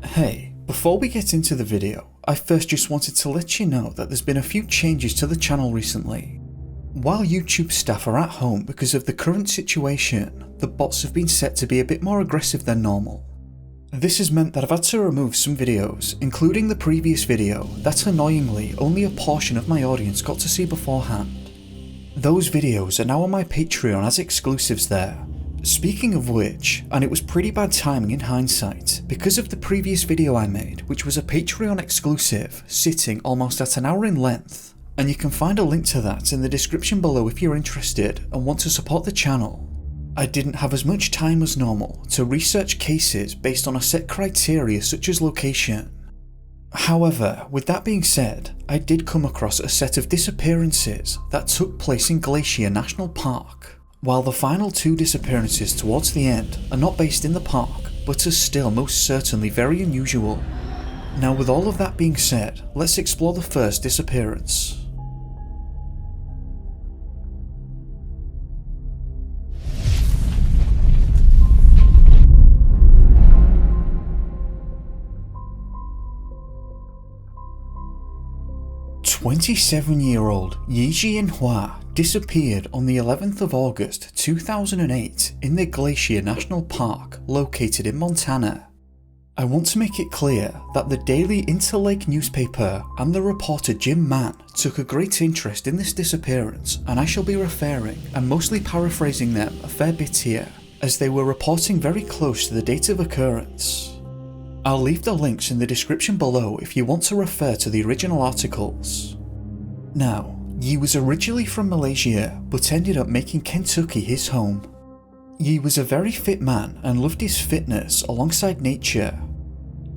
Hey, before we get into the video, I first just wanted to let you know that there's been a few changes to the channel recently. While YouTube staff are at home because of the current situation, the bots have been set to be a bit more aggressive than normal. This has meant that I've had to remove some videos, including the previous video that annoyingly only a portion of my audience got to see beforehand. Those videos are now on my Patreon as exclusives there. Speaking of which, and it was pretty bad timing in hindsight, because of the previous video I made, which was a Patreon exclusive, sitting almost at an hour in length, and you can find a link to that in the description below if you're interested and want to support the channel. I didn't have as much time as normal to research cases based on a set criteria such as location. However, with that being said, I did come across a set of disappearances that took place in Glacier National Park, while the final two disappearances towards the end are not based in the park, but are still most certainly very unusual. Now with all of that being said, let's explore the first disappearance. "27-year-old Yi Jianhua disappeared on the 11th of August 2008 in the Glacier National Park located in Montana. I want to make it clear that the Daily Interlake newspaper and the reporter Jim Mann took a great interest in this disappearance, and I shall be referring and mostly paraphrasing them a fair bit here, as they were reporting very close to the date of occurrence. I'll leave the links in the description below if you want to refer to the original articles. Now, Yi was originally from Malaysia but ended up making Kentucky his home. Yi was a very fit man and loved his fitness alongside nature.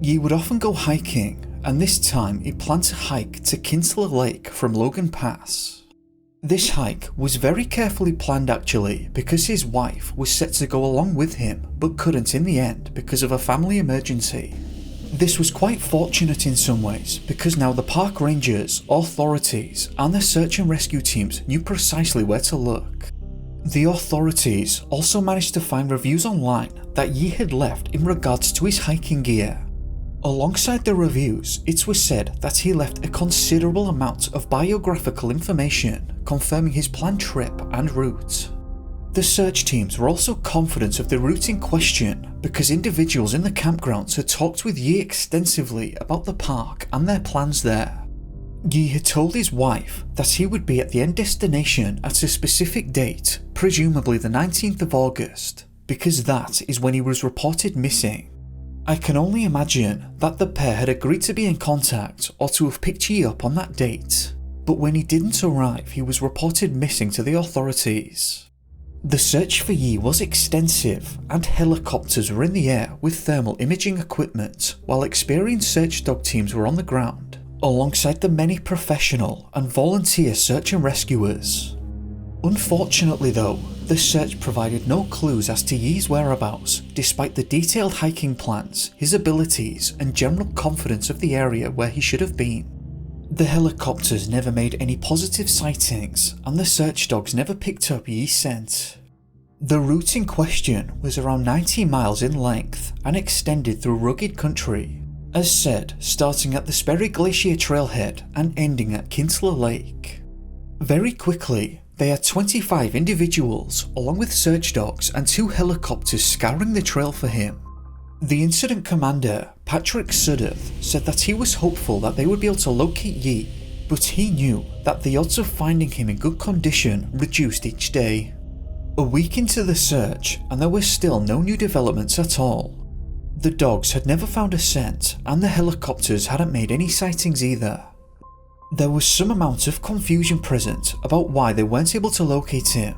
Yi would often go hiking, and this time he planned to hike to Kinsler Lake from Logan Pass. This hike was very carefully planned actually, because his wife was set to go along with him but couldn't in the end because of a family emergency. This was quite fortunate in some ways, because now the park rangers, authorities and the search and rescue teams knew precisely where to look. The authorities also managed to find reviews online that Yi had left in regards to his hiking gear. Alongside the reviews, it was said that he left a considerable amount of biographical information confirming his planned trip and route. The search teams were also confident of the route in question because individuals in the campgrounds had talked with Yi extensively about the park and their plans there. Yi had told his wife that he would be at the end destination at a specific date, presumably the 19th of August, because that is when he was reported missing. I can only imagine that the pair had agreed to be in contact or to have picked Yi up on that date, but when he didn't arrive he was reported missing to the authorities. The search for Yi was extensive, and helicopters were in the air with thermal imaging equipment, while experienced search dog teams were on the ground, alongside the many professional and volunteer search and rescuers. Unfortunately though, the search provided no clues as to Yi's whereabouts, despite the detailed hiking plans, his abilities and general confidence of the area where he should have been. The helicopters never made any positive sightings, and the search dogs never picked up Yi's scent. The route in question was around 90 miles in length and extended through rugged country, as said, starting at the Sperry Glacier trailhead and ending at Kinsler Lake. Very quickly, they had 25 individuals along with search dogs and 2 helicopters scouring the trail for him. The incident commander, Patrick Sudduth, said that he was hopeful that they would be able to locate Yi, but he knew that the odds of finding him in good condition reduced each day. A week into the search, and there were still no new developments at all. The dogs had never found a scent, and the helicopters hadn't made any sightings either. There was some amount of confusion present about why they weren't able to locate him.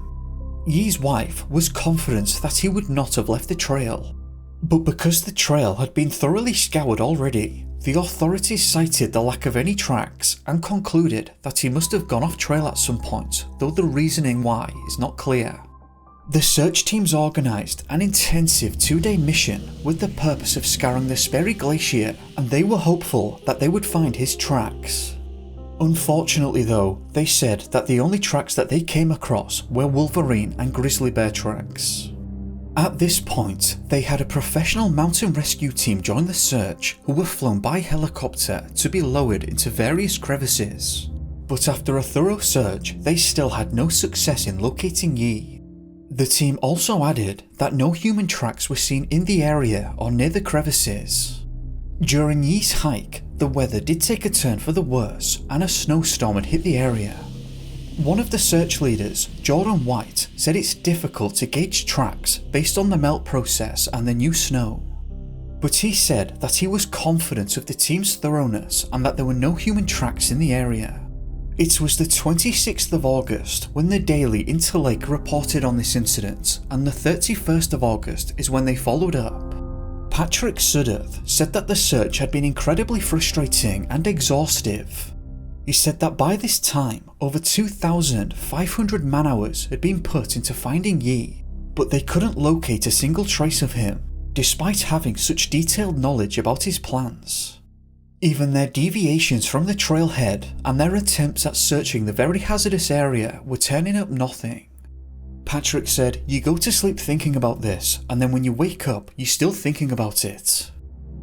Yi's wife was confident that he would not have left the trail, but because the trail had been thoroughly scoured already, the authorities cited the lack of any tracks and concluded that he must have gone off trail at some point, though the reasoning why is not clear. The search teams organised an intensive 2-day mission with the purpose of scouring the Sperry Glacier, and they were hopeful that they would find his tracks. Unfortunately though, they said that the only tracks that they came across were wolverine and grizzly bear tracks. At this point, they had a professional mountain rescue team join the search who were flown by helicopter to be lowered into various crevices. But after a thorough search, they still had no success in locating Yi. The team also added that no human tracks were seen in the area or near the crevices. During Yi's hike, the weather did take a turn for the worse and a snowstorm had hit the area. One of the search leaders, Jordan White, said it's difficult to gauge tracks based on the melt process and the new snow. But he said that he was confident of the team's thoroughness and that there were no human tracks in the area. It was the 26th of August when the Daily Interlake reported on this incident, and the 31st of August is when they followed up. Patrick Sudduth said that the search had been incredibly frustrating and exhaustive. He said that by this time, over 2,500 man-hours had been put into finding Yi, but they couldn't locate a single trace of him, despite having such detailed knowledge about his plans. Even their deviations from the trailhead and their attempts at searching the very hazardous area were turning up nothing. Patrick said, "You go to sleep thinking about this, and then when you wake up, you're still thinking about it."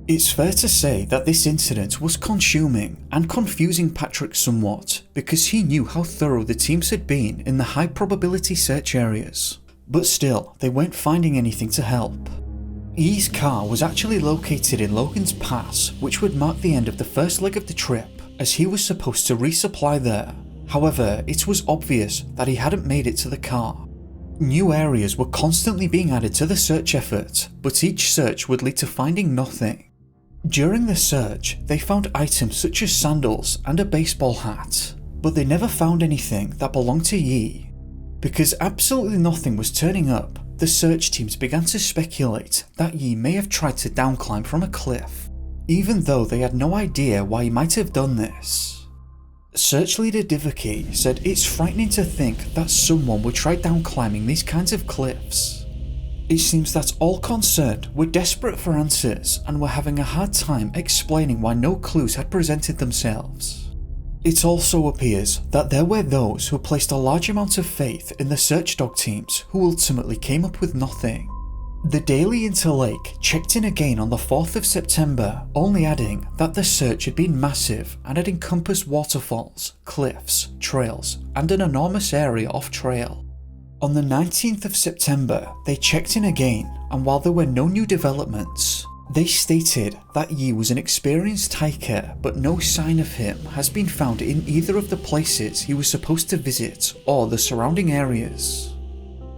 It's fair to say that this incident was consuming and confusing Patrick somewhat because he knew how thorough the teams had been in the high probability search areas, but still they weren't finding anything to help. Yi's car was actually located in Logan's Pass, which would mark the end of the first leg of the trip, as he was supposed to resupply there. However, it was obvious that he hadn't made it to the car. New areas were constantly being added to the search effort, but each search would lead to finding nothing. During the search, they found items such as sandals and a baseball hat, but they never found anything that belonged to Yi. Because absolutely nothing was turning up, the search teams began to speculate that Yi may have tried to downclimb from a cliff, even though they had no idea why he might have done this. Search leader Divaki said it's frightening to think that someone would try downclimbing these kinds of cliffs. It seems that all concerned were desperate for answers and were having a hard time explaining why no clues had presented themselves. It also appears that there were those who placed a large amount of faith in the search dog teams who ultimately came up with nothing. The Daily Interlake checked in again on the 4th of September, only adding that the search had been massive and had encompassed waterfalls, cliffs, trails, and an enormous area off-trail. On the 19th of September, they checked in again, and while there were no new developments, they stated that Yi was an experienced hiker, but no sign of him has been found in either of the places he was supposed to visit or the surrounding areas.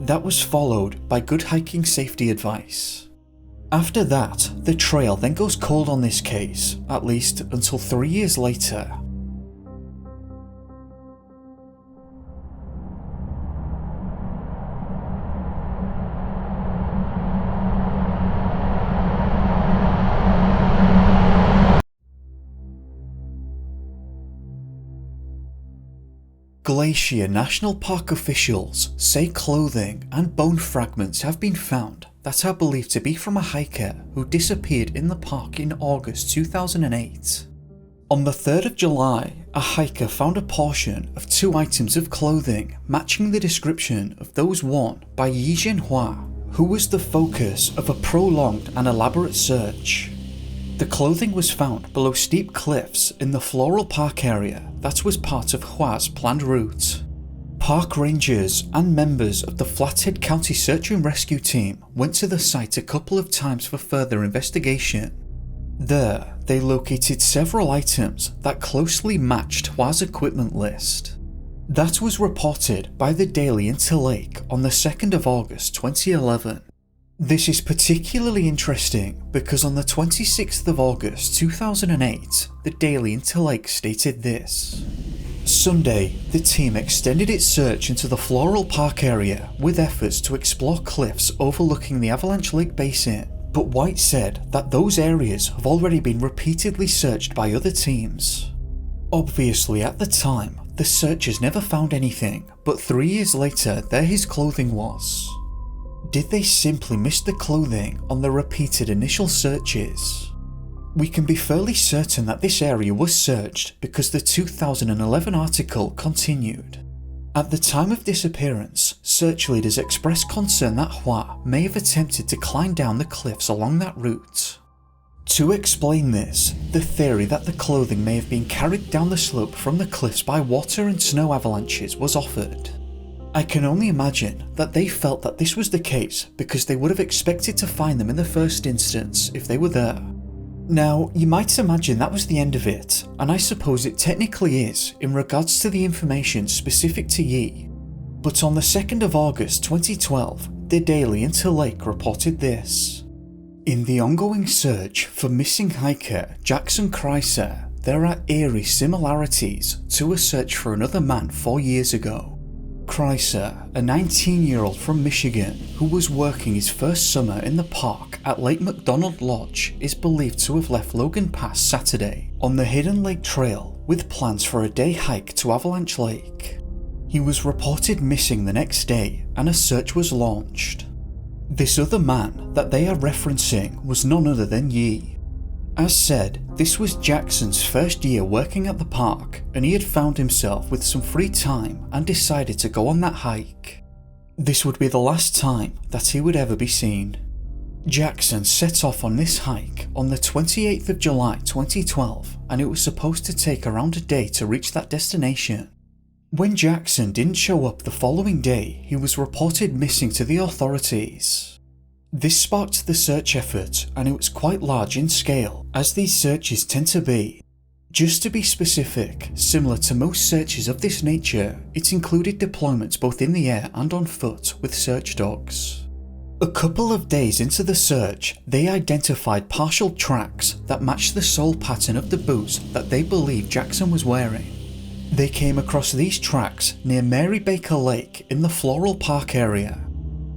That was followed by good hiking safety advice. After that, the trail then goes cold on this case, at least until 3 years later. Glacier National Park officials say clothing and bone fragments have been found that are believed to be from a hiker who disappeared in the park in August 2008. On the 3rd of July, a hiker found a portion of 2 items of clothing matching the description of those worn by Yi Zhenhua, who was the focus of a prolonged and elaborate search. The clothing was found below steep cliffs in the Floral Park area that was part of Hua's planned route. Park rangers and members of the Flathead County Search and Rescue Team went to the site a couple of times for further investigation. There, they located several items that closely matched Hua's equipment list. That was reported by the Daily Interlake on the 2nd of August 2011. This is particularly interesting because on the 26th of August 2008, the Daily Interlake stated this. Sunday, the team extended its search into the Floral Park area with efforts to explore cliffs overlooking the Avalanche Lake Basin, but White said that those areas have already been repeatedly searched by other teams. Obviously at the time, the searchers never found anything, but 3 years later there his clothing was. Did they simply miss the clothing on the repeated initial searches? We can be fairly certain that this area was searched because the 2011 article continued. At the time of disappearance, search leaders expressed concern that Hua may have attempted to climb down the cliffs along that route. To explain this, the theory that the clothing may have been carried down the slope from the cliffs by water and snow avalanches was offered. I can only imagine that they felt that this was the case because they would have expected to find them in the first instance if they were there. Now, you might imagine that was the end of it, and I suppose it technically is in regards to the information specific to Yi. But on the 2nd of August 2012, the Daily Interlake reported this. In the ongoing search for missing hiker Jackson Chrysler, there are eerie similarities to a search for another man 4 years ago. Chrysler, a 19-year-old from Michigan who was working his first summer in the park at Lake McDonald Lodge, is believed to have left Logan Pass Saturday on the Hidden Lake Trail with plans for a day hike to Avalanche Lake. He was reported missing the next day and a search was launched. This other man that they are referencing was none other than Yi. As said, this was Jackson's first year working at the park, and he had found himself with some free time and decided to go on that hike. This would be the last time that he would ever be seen. Jackson set off on this hike on the 28th of July 2012, and it was supposed to take around a day to reach that destination. When Jackson didn't show up the following day, he was reported missing to the authorities. This sparked the search effort, and it was quite large in scale, as these searches tend to be. Just to be specific, similar to most searches of this nature, it included deployments both in the air and on foot with search dogs. A couple of days into the search, they identified partial tracks that matched the sole pattern of the boots that they believed Jackson was wearing. They came across these tracks near Mary Baker Lake in the Floral Park area.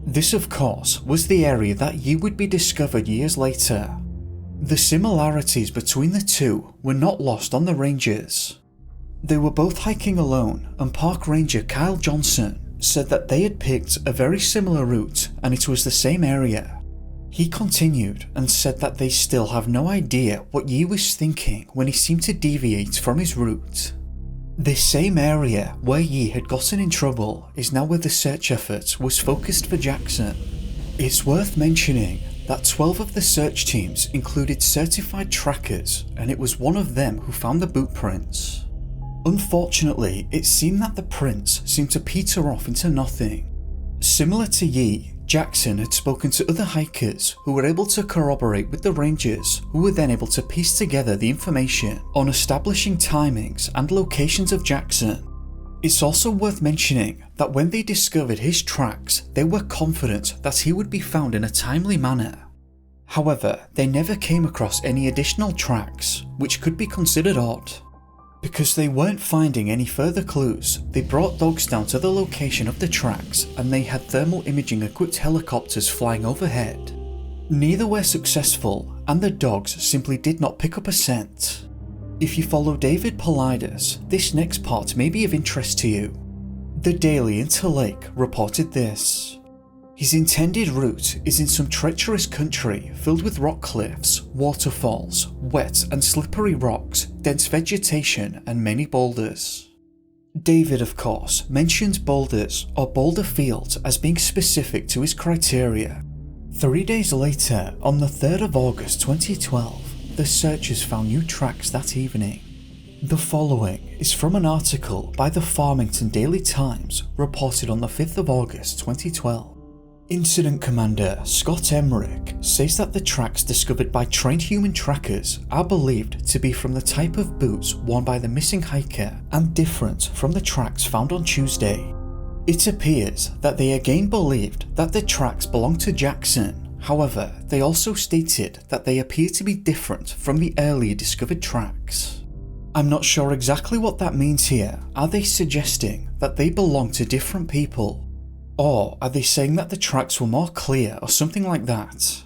This, of course, was the area that Yi would be discovered years later. The similarities between the two were not lost on the rangers. They were both hiking alone, and park ranger Kyle Johnson said that they had picked a very similar route and it was the same area. He continued and said that they still have no idea what Yi was thinking when he seemed to deviate from his route. This same area where Yi had gotten in trouble is now where the search effort was focused for Jackson. It's worth mentioning that 12 of the search teams included certified trackers, and it was one of them who found the boot prints. Unfortunately, it seemed that the prints seemed to peter off into nothing. Similar to Yi, Jackson had spoken to other hikers who were able to corroborate with the rangers, who were then able to piece together the information on establishing timings and locations of Jackson. It's also worth mentioning that when they discovered his tracks, they were confident that he would be found in a timely manner. However, they never came across any additional tracks, which could be considered odd. Because they weren't finding any further clues, they brought dogs down to the location of the tracks and they had thermal imaging equipped helicopters flying overhead. Neither were successful, and the dogs simply did not pick up a scent. If you follow David Polides, this next part may be of interest to you. The Daily Interlake reported this. His intended route is in some treacherous country filled with rock cliffs, waterfalls, wet and slippery rocks, dense vegetation and many boulders. David, of course, mentions boulders or boulder fields as being specific to his criteria. 3 days later, on the 3rd of August 2012, the searchers found new tracks that evening. The following is from an article by the Farmington Daily Times reported on the 5th of August 2012. Incident Commander Scott Emmerich says that the tracks discovered by trained human trackers are believed to be from the type of boots worn by the missing hiker and different from the tracks found on Tuesday. It appears that they again believed that the tracks belonged to Jackson, however, they also stated that they appear to be different from the earlier discovered tracks. I'm not sure exactly what that means here. Are they suggesting that they belong to different people? Or are they saying that the tracks were more clear or something like that?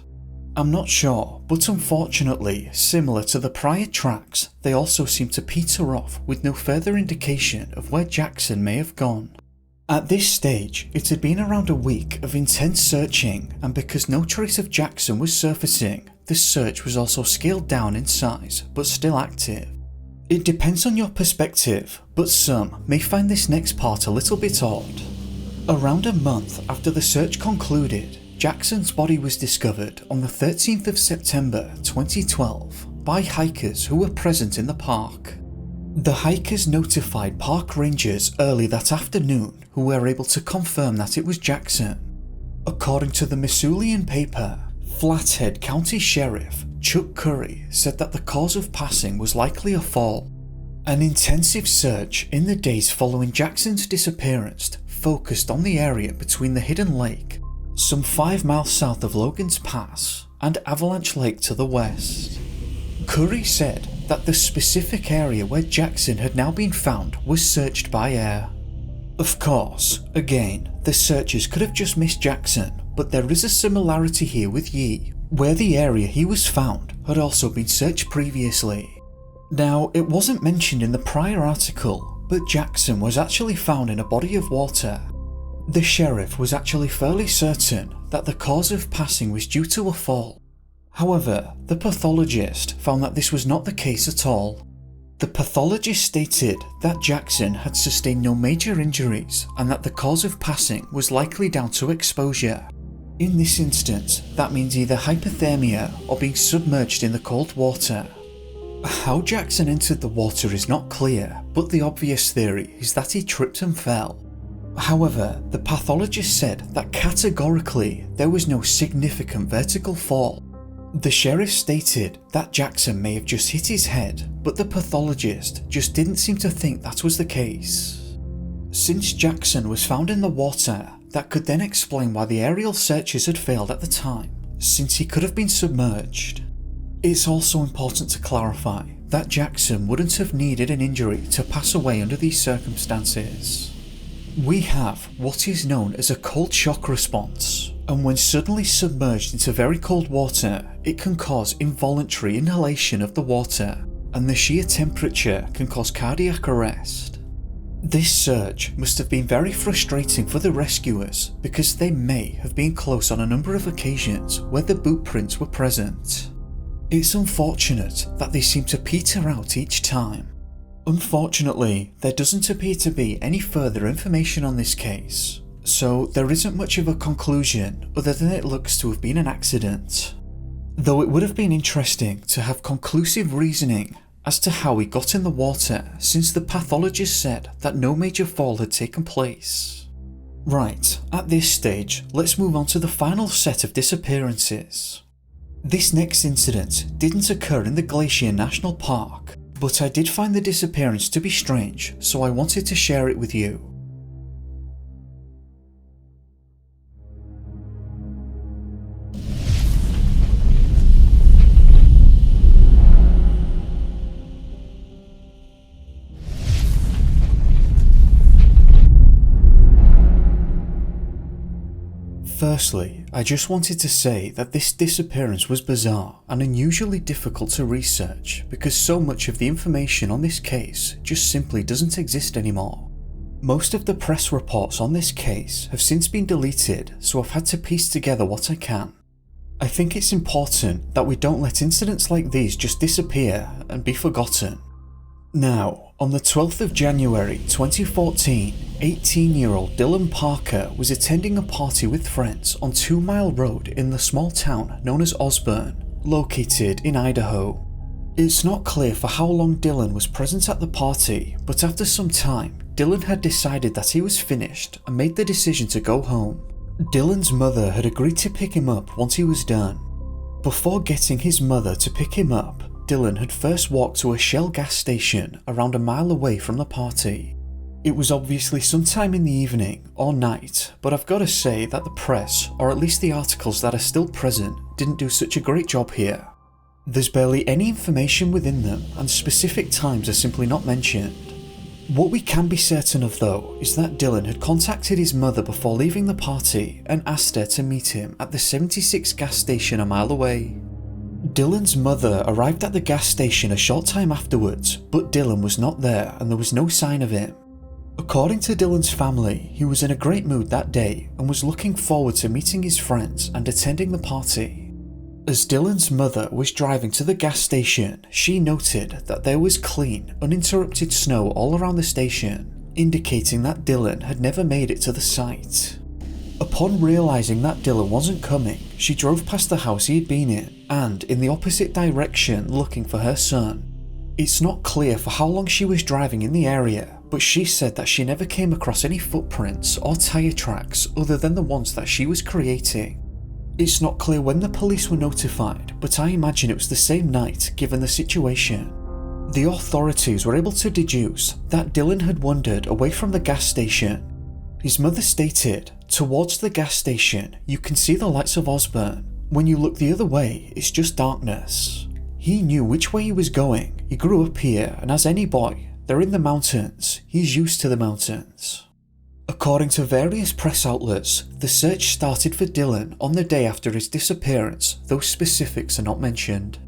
I'm not sure, but unfortunately, similar to the prior tracks, they also seem to peter off with no further indication of where Jackson may have gone. At this stage, it had been around a week of intense searching, and because no trace of Jackson was surfacing, the search was also scaled down in size but still active. It depends on your perspective, but some may find this next part a little bit odd. Around a month after the search concluded, Jackson's body was discovered on the 13th of September 2012 by hikers who were present in the park. The hikers notified park rangers early that afternoon who were able to confirm that it was Jackson. According to the Missoulian paper, Flathead County Sheriff Chuck Curry said that the cause of passing was likely a fall. An intensive search in the days following Jackson's disappearance focused on the area between the Hidden Lake, some 5 miles south of Logan's Pass, and Avalanche Lake to the west. Curry said that the specific area where Jackson had now been found was searched by air. Of course, again, the searchers could have just missed Jackson, but there is a similarity here with Yee, where the area he was found had also been searched previously. Now, it wasn't mentioned in the prior article, but Jackson was actually found in a body of water. The sheriff was actually fairly certain that the cause of passing was due to a fall. However, the pathologist found that this was not the case at all. The pathologist stated that Jackson had sustained no major injuries and that the cause of passing was likely down to exposure. In this instance, that means either hypothermia or being submerged in the cold water. How Jackson entered the water is not clear, but the obvious theory is that he tripped and fell. However, the pathologist said that categorically there was no significant vertical fall. The sheriff stated that Jackson may have just hit his head, but the pathologist just didn't seem to think that was the case. Since Jackson was found in the water, that could then explain why the aerial searches had failed at the time, since he could have been submerged. It's also important to clarify that Jackson wouldn't have needed an injury to pass away under these circumstances. We have what is known as a cold shock response, and when suddenly submerged into very cold water, it can cause involuntary inhalation of the water, and the sheer temperature can cause cardiac arrest. This search must have been very frustrating for the rescuers because they may have been close on a number of occasions where the boot prints were present. It's unfortunate that they seem to peter out each time. Unfortunately, there doesn't appear to be any further information on this case, so there isn't much of a conclusion other than it looks to have been an accident. Though it would have been interesting to have conclusive reasoning as to how he got in the water, since the pathologist said that no major fall had taken place. Right, at this stage, let's move on to the final set of disappearances. This next incident didn't occur in the Glacier National Park, but I did find the disappearance to be strange, so I wanted to share it with you. Firstly, I just wanted to say that this disappearance was bizarre and unusually difficult to research because so much of the information on this case just simply doesn't exist anymore. Most of the press reports on this case have since been deleted, so I've had to piece together what I can. I think it's important that we don't let incidents like these just disappear and be forgotten. Now, on the 12th of January 2014, 18-year-old Dylan Parker was attending a party with friends on 2 Mile Road in the small town known as Osborne, located in Idaho. It's not clear for how long Dylan was present at the party, but after some time, Dylan had decided that he was finished and made the decision to go home. Dylan's mother had agreed to pick him up once he was done. Before getting his mother to pick him up, Dylan had first walked to a Shell gas station around a mile away from the party. It was obviously sometime in the evening or night, but I've got to say that the press, or at least the articles that are still present, didn't do such a great job here. There's barely any information within them, and specific times are simply not mentioned. What we can be certain of though is that Dylan had contacted his mother before leaving the party and asked her to meet him at the 76 gas station a mile away. Dylan's mother arrived at the gas station a short time afterwards, but Dylan was not there and there was no sign of him. According to Dylan's family, he was in a great mood that day and was looking forward to meeting his friends and attending the party. As Dylan's mother was driving to the gas station, she noted that there was clean, uninterrupted snow all around the station, indicating that Dylan had never made it to the site. Upon realising that Dylan wasn't coming, she drove past the house he had been in, and in the opposite direction looking for her son. It's not clear for how long she was driving in the area, but she said that she never came across any footprints or tyre tracks other than the ones that she was creating. It's not clear when the police were notified, but I imagine it was the same night given the situation. The authorities were able to deduce that Dylan had wandered away from the gas station. His mother stated, "Towards the gas station, you can see the lights of Osborne. When you look the other way, it's just darkness." He knew which way he was going. He grew up here, and as any boy, they're in the mountains. He's used to the mountains. According to various press outlets, the search started for Dylan on the day after his disappearance, though specifics are not mentioned.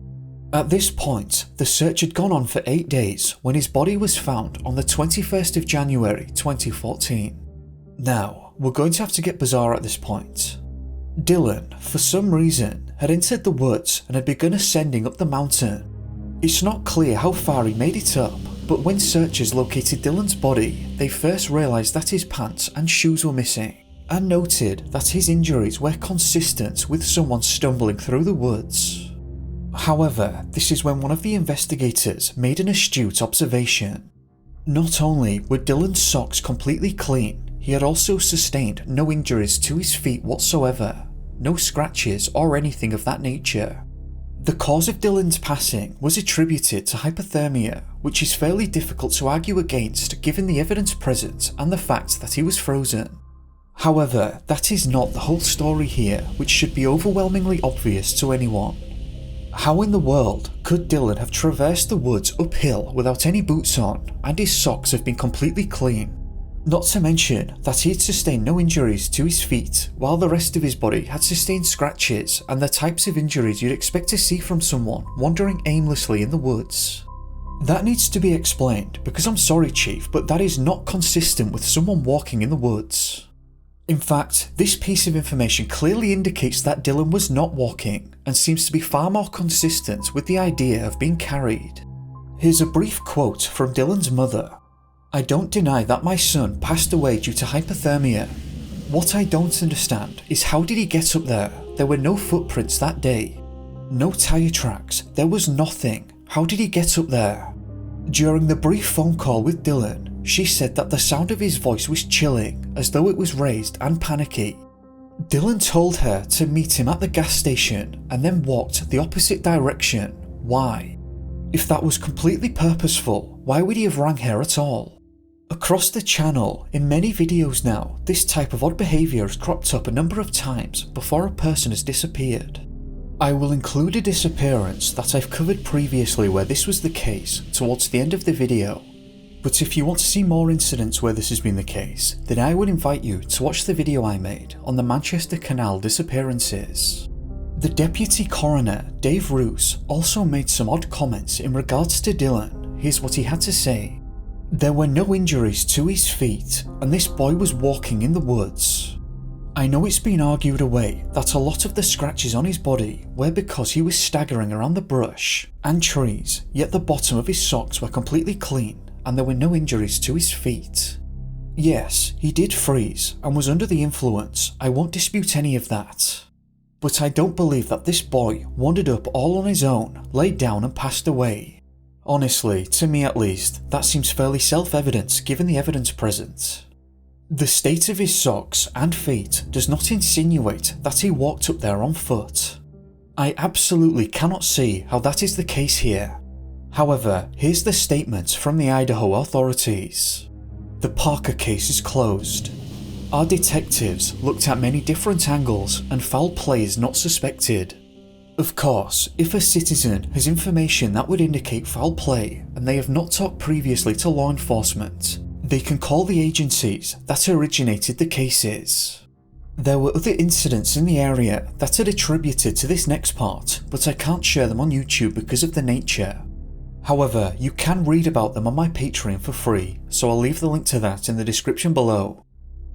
At this point, the search had gone on for 8 days when his body was found on the 21st of January 2014. Now, we're going to have to get bizarre at this point. Dylan, for some reason, had entered the woods and had begun ascending up the mountain. It's not clear how far he made it up, but when searchers located Dylan's body, they first realised that his pants and shoes were missing, and noted that his injuries were consistent with someone stumbling through the woods. However, this is when one of the investigators made an astute observation. Not only were Dylan's socks completely clean, he had also sustained no injuries to his feet whatsoever, no scratches or anything of that nature. The cause of Dylan's passing was attributed to hypothermia, which is fairly difficult to argue against given the evidence present and the fact that he was frozen. However, that is not the whole story here, which should be overwhelmingly obvious to anyone. How in the world could Dylan have traversed the woods uphill without any boots on, and his socks have been completely clean? Not to mention that he had sustained no injuries to his feet, while the rest of his body had sustained scratches and the types of injuries you'd expect to see from someone wandering aimlessly in the woods. That needs to be explained, because I'm sorry Chief, but that is not consistent with someone walking in the woods. In fact, this piece of information clearly indicates that Dylan was not walking, and seems to be far more consistent with the idea of being carried. Here's a brief quote from Dylan's mother. "I don't deny that my son passed away due to hypothermia. What I don't understand is how did he get up there? There were no footprints that day. No tyre tracks, there was nothing. How did he get up there?" During the brief phone call with Dylan, she said that the sound of his voice was chilling, as though it was raised and panicky. Dylan told her to meet him at the gas station and then walked the opposite direction. Why? If that was completely purposeful, why would he have rang her at all? Across the channel, in many videos now, this type of odd behaviour has cropped up a number of times before a person has disappeared. I will include a disappearance that I've covered previously where this was the case towards the end of the video, but if you want to see more incidents where this has been the case, then I would invite you to watch the video I made on the Manchester Canal disappearances. The Deputy Coroner, Dave Roos, also made some odd comments in regards to Dylan. Here's what he had to say. "There were no injuries to his feet, and this boy was walking in the woods. I know it's been argued away that a lot of the scratches on his body were because he was staggering around the brush and trees, yet the bottom of his socks were completely clean and there were no injuries to his feet. Yes, he did freeze and was under the influence, I won't dispute any of that. But I don't believe that this boy wandered up all on his own, laid down and passed away. Honestly, to me at least, that seems fairly self-evident given the evidence present. The state of his socks and feet does not insinuate that he walked up there on foot. I absolutely cannot see how that is the case here. However, here's the statement from the Idaho authorities. The Parker case is closed. Our detectives looked at many different angles and foul play is not suspected. Of course, if a citizen has information that would indicate foul play and they have not talked previously to law enforcement, they can call the agencies that originated the cases. There were other incidents in the area that are attributed to this next part, but I can't share them on YouTube because of the nature. However, you can read about them on my Patreon for free, so I'll leave the link to that in the description below.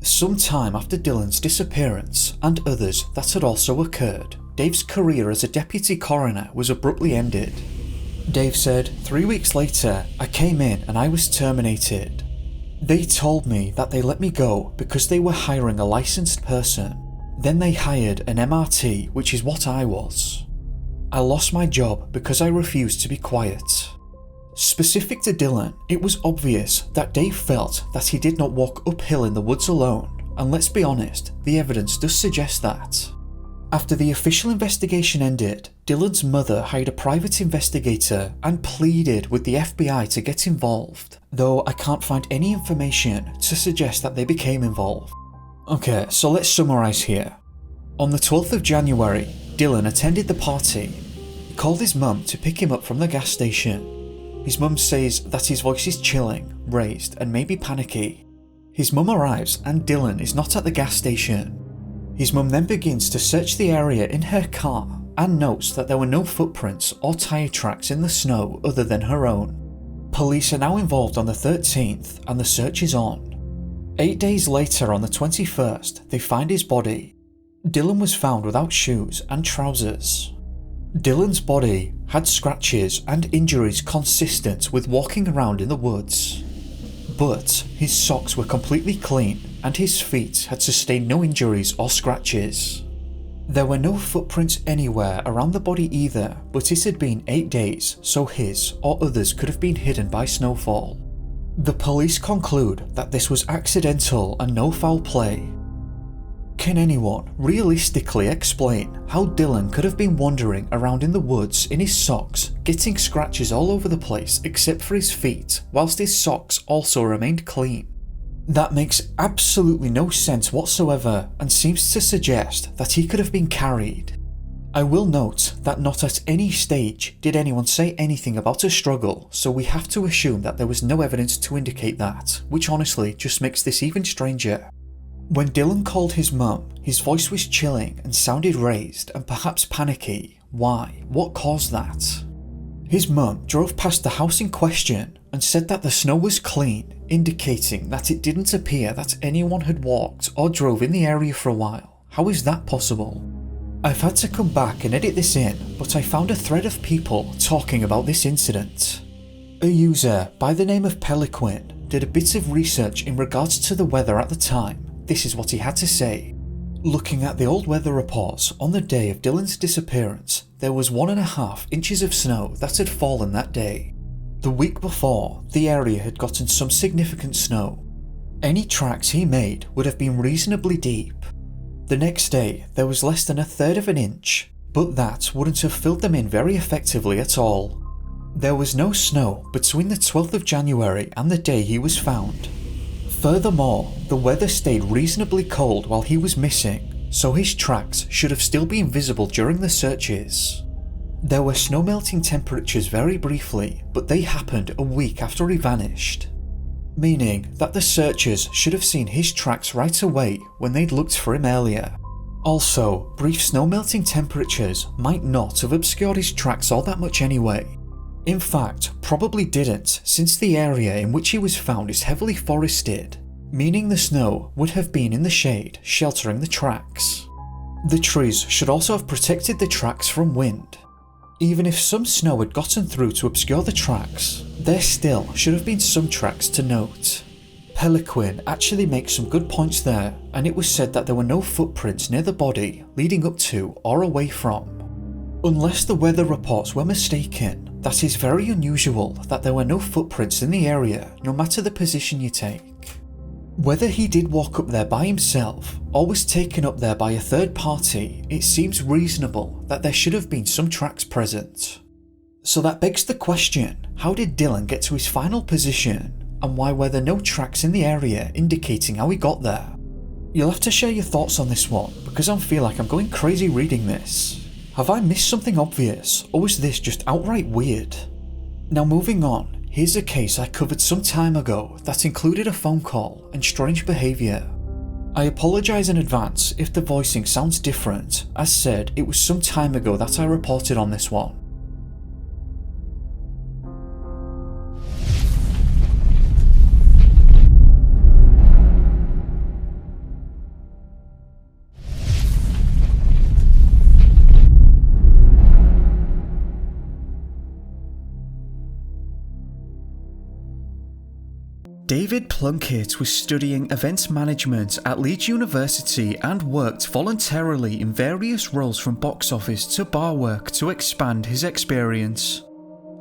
Some time after Dylan's disappearance and others that had also occurred, Dave's career as a deputy coroner was abruptly ended. Dave said, "3 weeks later, I came in and I was terminated. They told me that they let me go because they were hiring a licensed person. Then they hired an MRT, which is what I was. I lost my job because I refused to be quiet." Specific to Dylan, it was obvious that Dave felt that he did not walk uphill in the woods alone, and let's be honest, the evidence does suggest that. After the official investigation ended, Dylan's mother hired a private investigator and pleaded with the FBI to get involved, though I can't find any information to suggest that they became involved. Okay, so let's summarise here. On the 12th of January, Dylan attended the party. He called his mum to pick him up from the gas station. His mum says that his voice is chilling, raised and maybe panicky. His mum arrives and Dylan is not at the gas station. His mum then begins to search the area in her car and notes that there were no footprints or tyre tracks in the snow other than her own. Police are now involved on the 13th and the search is on. 8 days later, on the 21st, they find his body. Dylan was found without shoes and trousers. Dylan's body had scratches and injuries consistent with walking around in the woods. But his socks were completely clean and his feet had sustained no injuries or scratches. There were no footprints anywhere around the body either, but it had been 8 days, so his or others could have been hidden by snowfall. The police conclude that this was accidental and no foul play. Can anyone realistically explain how Dylan could have been wandering around in the woods in his socks, getting scratches all over the place except for his feet, whilst his socks also remained clean? That makes absolutely no sense whatsoever and seems to suggest that he could have been carried. I will note that not at any stage did anyone say anything about a struggle, so we have to assume that there was no evidence to indicate that, which honestly just makes this even stranger. When Dylan called his mum, his voice was chilling and sounded raised and perhaps panicky. Why? What caused that? His mum drove past the house in question and said that the snow was clean, indicating that it didn't appear that anyone had walked or drove in the area for a while. How is that possible? I've had to come back and edit this in, but I found a thread of people talking about this incident. A user by the name of Peliquin did a bit of research in regards to the weather at the time. This is what he had to say. Looking at the old weather reports on the day of Dylan's disappearance, there was 1.5 inches of snow that had fallen that day. The week before, the area had gotten some significant snow. Any tracks he made would have been reasonably deep. The next day, there was less than 1/3 of an inch, but that wouldn't have filled them in very effectively at all. There was no snow between the 12th of January and the day he was found. Furthermore, the weather stayed reasonably cold while he was missing, so his tracks should have still been visible during the searches. There were snow melting temperatures very briefly, but they happened a week after he vanished, meaning that the searchers should have seen his tracks right away when they'd looked for him earlier. Also, brief snow melting temperatures might not have obscured his tracks all that much anyway. In fact, probably didn't, since the area in which he was found is heavily forested, meaning the snow would have been in the shade, sheltering the tracks. The trees should also have protected the tracks from wind. Even if some snow had gotten through to obscure the tracks, there still should have been some tracks to note. Peliquin actually makes some good points there, and it was said that there were no footprints near the body leading up to or away from. Unless the weather reports were mistaken, that is very unusual that there were no footprints in the area, no matter the position you take. Whether he did walk up there by himself, or was taken up there by a third party, it seems reasonable that there should have been some tracks present. So that begs the question, how did Dylan get to his final position, and why were there no tracks in the area indicating how he got there? You'll have to share your thoughts on this one, because I feel like I'm going crazy reading this. Have I missed something obvious, or was this just outright weird? Now moving on, here's a case I covered some time ago that included a phone call and strange behaviour. I apologise in advance if the voicing sounds different, as said it was some time ago that I reported on this one. David Plunkett was studying events management at Leeds University and worked voluntarily in various roles from box office to bar work to expand his experience.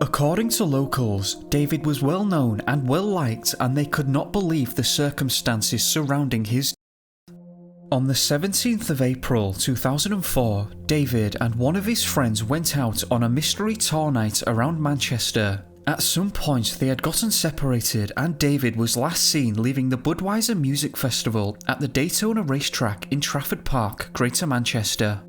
According to locals, David was well known and well liked, and they could not believe the circumstances surrounding his death. On the 17th of April 2004, David and one of his friends went out on a mystery tour night around Manchester. At some point they had gotten separated, and David was last seen leaving the Budweiser Music Festival at the Daytona racetrack in Trafford Park, Greater Manchester.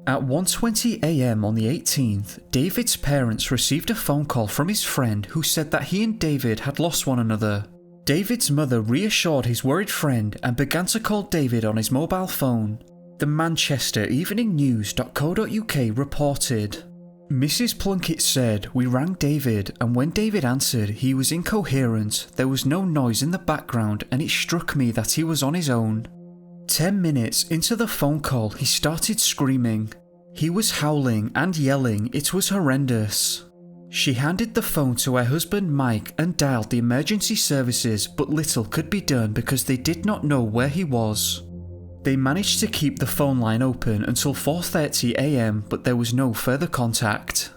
At 1:20 AM on the 18th, David's parents received a phone call from his friend who said that he and David had lost one another. David's mother reassured his worried friend and began to call David on his mobile phone. The Manchester Evening News.co.uk reported, Mrs. Plunkett said, "We rang David, and when David answered, he was incoherent, there was no noise in the background, and it struck me that he was on his own. 10 minutes into the phone call, he started screaming. He was howling and yelling, it was horrendous." She handed the phone to her husband Mike and dialed the emergency services, but little could be done because they did not know where he was. They managed to keep the phone line open until 4:30 AM, but there was no further contact.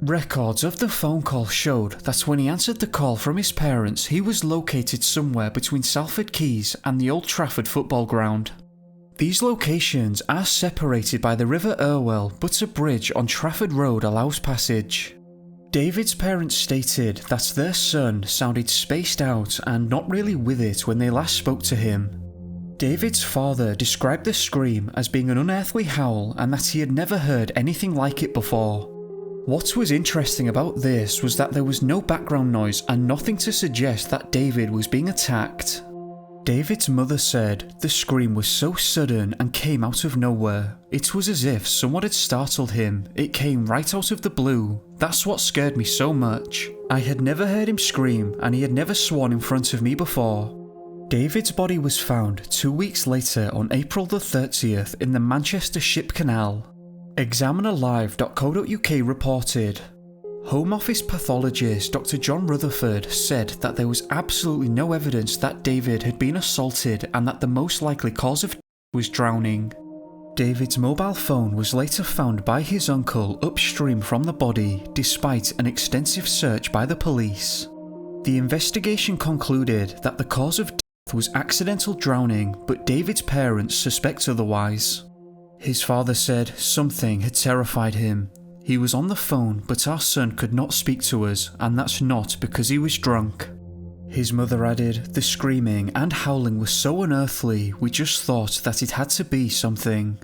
Records of the phone call showed that when he answered the call from his parents, he was located somewhere between Salford Quays and the Old Trafford football ground. These locations are separated by the River Irwell, but a bridge on Trafford Road allows passage. David's parents stated that their son sounded spaced out and not really with it when they last spoke to him. David's father described the scream as being an unearthly howl and that he had never heard anything like it before. What was interesting about this was that there was no background noise and nothing to suggest that David was being attacked. David's mother said the scream was so sudden and came out of nowhere. It was as if someone had startled him. It came right out of the blue. That's what scared me so much. I had never heard him scream, and he had never sworn in front of me before. David's body was found 2 weeks later on April the 30th in the Manchester Ship Canal. ExaminerLive.co.uk reported, Home Office pathologist Dr. John Rutherford said that there was absolutely no evidence that David had been assaulted and that the most likely cause of death was drowning. David's mobile phone was later found by his uncle upstream from the body, despite an extensive search by the police. The investigation concluded that the cause of death was accidental drowning, but David's parents suspect otherwise. His father said something had terrified him. He was on the phone, but our son could not speak to us, and that's not because he was drunk. His mother added, the screaming and howling was so unearthly, we just thought that it had to be something.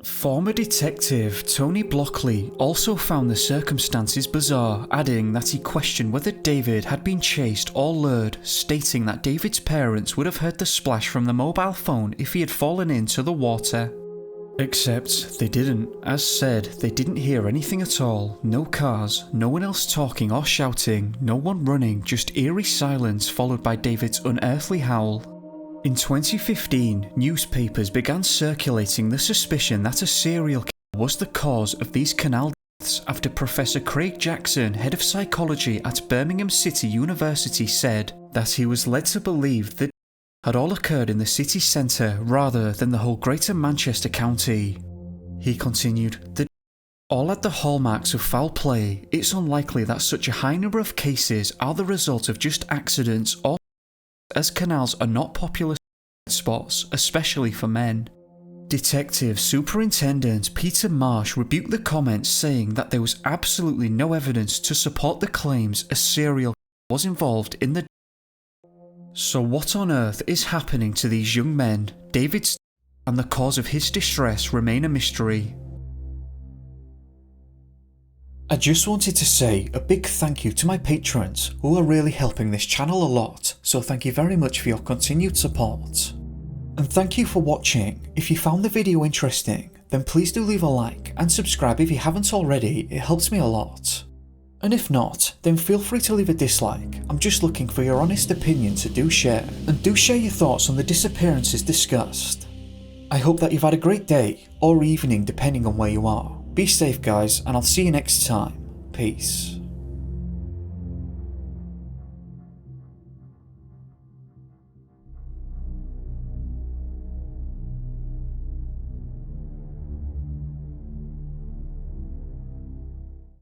Former detective Tony Blockley also found the circumstances bizarre, adding that he questioned whether David had been chased or lured, stating that David's parents would have heard the splash from the mobile phone if he had fallen into the water. Except they didn't. As said, they didn't hear anything at all. No cars, no one else talking or shouting, no one running, just eerie silence followed by David's unearthly howl. In 2015, newspapers began circulating the suspicion that a serial killer was the cause of these canal deaths after Professor Craig Jackson, head of psychology at Birmingham City University, said that he was led to believe that had all occurred in the city centre rather than the whole Greater Manchester County. He continued, "The all had the hallmarks of foul play. It's unlikely that such a high number of cases are the result of just accidents or as canals are not popular spots, especially for men." Detective Superintendent Peter Marsh rebuked the comments, saying that there was absolutely no evidence to support the claims a serial killer was involved in the. So what on earth is happening to these young men? David's and the cause of his distress remain a mystery. I just wanted to say a big thank you to my patrons who are really helping this channel a lot, so thank you very much for your continued support. And thank you for watching. If you found the video interesting, then please do leave a like and subscribe if you haven't already, it helps me a lot. And if not, then feel free to leave a dislike. I'm just looking for your honest opinion to do share, and do share your thoughts on the disappearances discussed. I hope that you've had a great day, or evening depending on where you are. Be safe guys, and I'll see you next time. Peace.